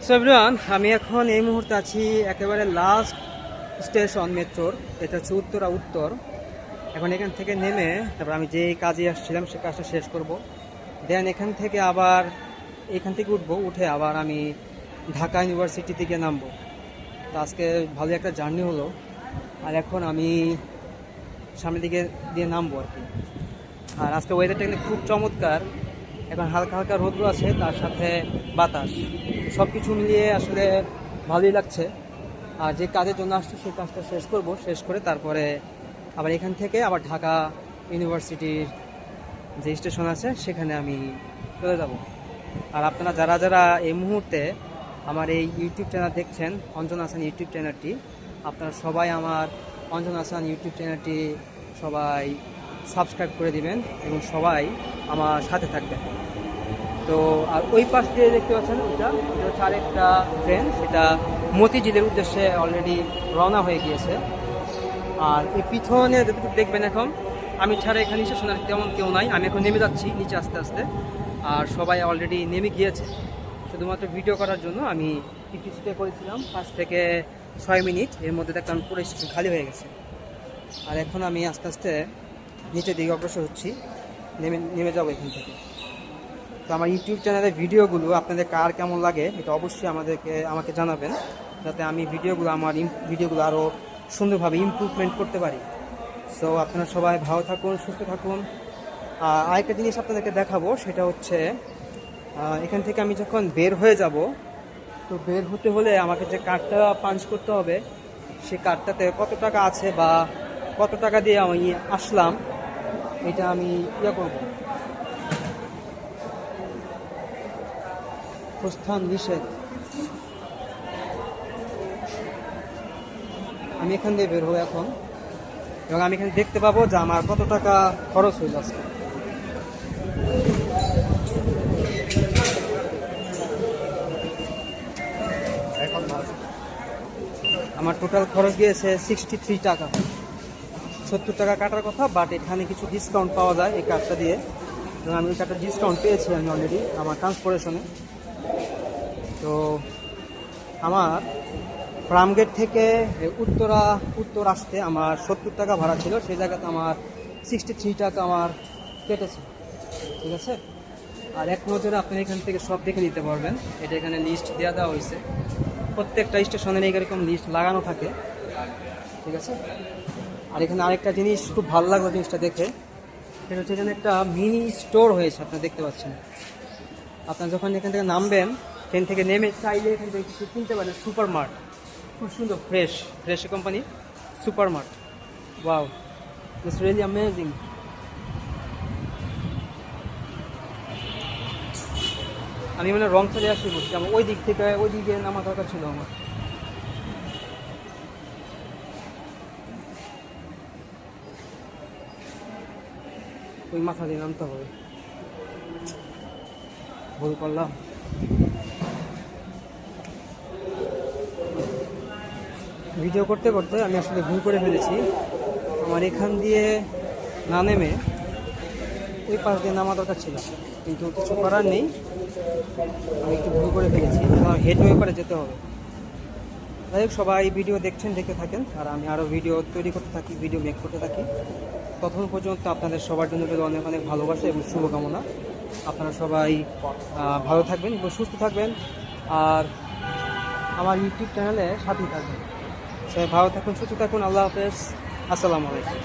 So everyone, আমি এখন এই মুহূর্তে আছি একেবারে লাস্ট স্টেশন মেট্রোর। এটা হচ্ছে উত্তর। এখন এখান থেকে নেমে তারপর আমি যে কাজে আসছিলাম সে কাজটা শেষ করব। দেন এখান থেকে আবার এখান থেকে উঠে আবার আমি ঢাকা ইউনিভার্সিটি থেকে নামবো। তো আজকে ভালো একটা জার্নি হলো। আর এখন আমি সামনের দিকে দিয়ে নামবো আর কি। আর আজকে ওয়েদারটা কিন্তু খুব চমৎকার। এখন হালকা হালকা রৌদ্র আছে, তার সাথে বাতাস, সব কিছু মিলিয়ে আসলে ভালোই লাগছে। আর যে কাজের জন্য আসছি সেই কাজটা শেষ করে তারপরে আবার এখান থেকে আবার ঢাকা ইউনিভার্সিটির যে স্টেশন আছে সেখানে আমি চলে যাব। আর আপনারা যারা যারা এই মুহূর্তে আমার এই ইউটিউব চ্যানেল দেখছেন, অঞ্জন হাসান ইউটিউব চ্যানেলটি, আপনারা সবাই আমার অঞ্জন হাসান ইউটিউব চ্যানেলটি সবাই সাবস্ক্রাইব করে দিবেন এবং সবাই আমার সাথে থাকবেন। তো আর ওই পাশ দিয়ে দেখতে পাচ্ছেন ওইটা হচ্ছে আরেকটা ট্রেন, সেটা মতিঝিলের উদ্দেশ্যে অলরেডি রওনা হয়ে গিয়েছে। আর এই পিছনে যতটুকু দেখবেন, এখন আমি ছাড়া এখানে স্টেশনে তেমন কেউ নাই। আমি এখন নেমে যাচ্ছি নিচে আস্তে আস্তে, আর সবাই অলরেডি নেমে গিয়েছে। শুধুমাত্র ভিডিও করার জন্য আমি টিকিট স্টে করেছিলাম 5 থেকে 6 মিনিট, এর মধ্যে দেখলাম পুরো স্টেশন খালি হয়ে গেছে। আর এখন আমি আস্তে আস্তে নিচের দিকে অগ্রসর হচ্ছি, নেমে যাবো এখান থেকে। তো আমার ইউটিউব চ্যানেলের ভিডিওগুলো আপনাদের কার কেমন লাগে এটা অবশ্যই আমাকে জানাবেন, যাতে আমি আমার ভিডিওগুলো আরও সুন্দরভাবে ইমপ্রুভমেন্ট করতে পারি। সো আপনারা সবাই ভালো থাকুন, সুস্থ থাকুন। আরেকটা জিনিস আপনাদেরকে দেখাবো, সেটা হচ্ছে এখান থেকে আমি যখন বের হয়ে যাব, তো বের হতে হলে আমাকে যে কার্ডটা পাঞ্চ করতে হবে, সেই কার্ডটাতে কত টাকা আছে বা কত টাকা দিয়ে আমি আসলাম, এটা আমি করব। প্রস্থান নিষেধ। আমি এখান দিয়ে বের হবো এখন, এবং আমি এখানে দেখতে পাবো যে আমার কত টাকা খরচ হইল আজকে। আমার টোটাল খরচ গিয়েছে 63 টাকা। 70 টাকা কাটার কথা, বাট এখানে কিছু ডিসকাউন্ট পাওয়া যায় এই কার্ডটা দিয়ে, এবং আমি ওই কার্ডটা ডিসকাউন্ট পেয়েছি আমি অলরেডি আমার ট্রান্সপোর্টেশনে। তো আমার ফার্মগেট থেকে উত্তর আসতে আমার 70 টাকা ভাড়া ছিল, সেই জায়গাতে আমার 63 টাকা আমার কেটেছে। ঠিক আছে। আর এক নজরে আপনি এখান থেকে সব দেখে নিতে পারবেন। এটা এখানে লিস্ট দেওয়া হয়েছে, প্রত্যেকটা স্টেশনের এরকম লিস্ট লাগানো থাকে। ঠিক আছে। আর এখানে আরেকটা জিনিস খুব ভালো লাগলো জিনিসটা দেখে, সেটা হচ্ছে এখানে একটা মিনি স্টোর হয়েছে, আপনারা দেখতে পাচ্ছেন। আপনারা যখন এখান থেকে নামবেন, ট্রেন থেকে নেমে চাইলে এখান থেকে কিছু কিনতে পারেন। সুপার মার্ট, খুব সুন্দর, fresh company super mart. Wow, it's really amazing. আমি মানে রং সাইডে আসতে বলছি, আমার ওই দিকে নামা দরকার ছিল আমার। ওই মাথা দিয়ে নামতে হবে, ভুল করলাম। ভিডিও করতে করতে আমি আসলে ভুল করে ফেলেছি। আমার এখান দিয়ে না নেমে ওই পাশ দিয়ে নামা দরকার ছিল, কিন্তু কিছু করার নেই, আমি একটু ভুল করে ফেলেছি। আমার হেডওয়ে করে যেতে হবে। যাই হোক, সবাই ভিডিও দেখতে থাকেন, আর আমি আরও ভিডিও তৈরি করতে থাকি, ভিডিও মেক করতে থাকি। তখন পর্যন্ত আপনাদের সবার জন্য অনেক অনেক ভালোবাসা এবং শুভকামনা। আপনারা সবাই ভালো থাকবেন এবং সুস্থ থাকবেন, আর আমার ইউটিউব চ্যানেলে সাথেই থাকবেন। সবাই ভালো থাকুন, সুস্থ থাকুন। আল্লাহ হাফেজ, আসসালামু আলাইকুম।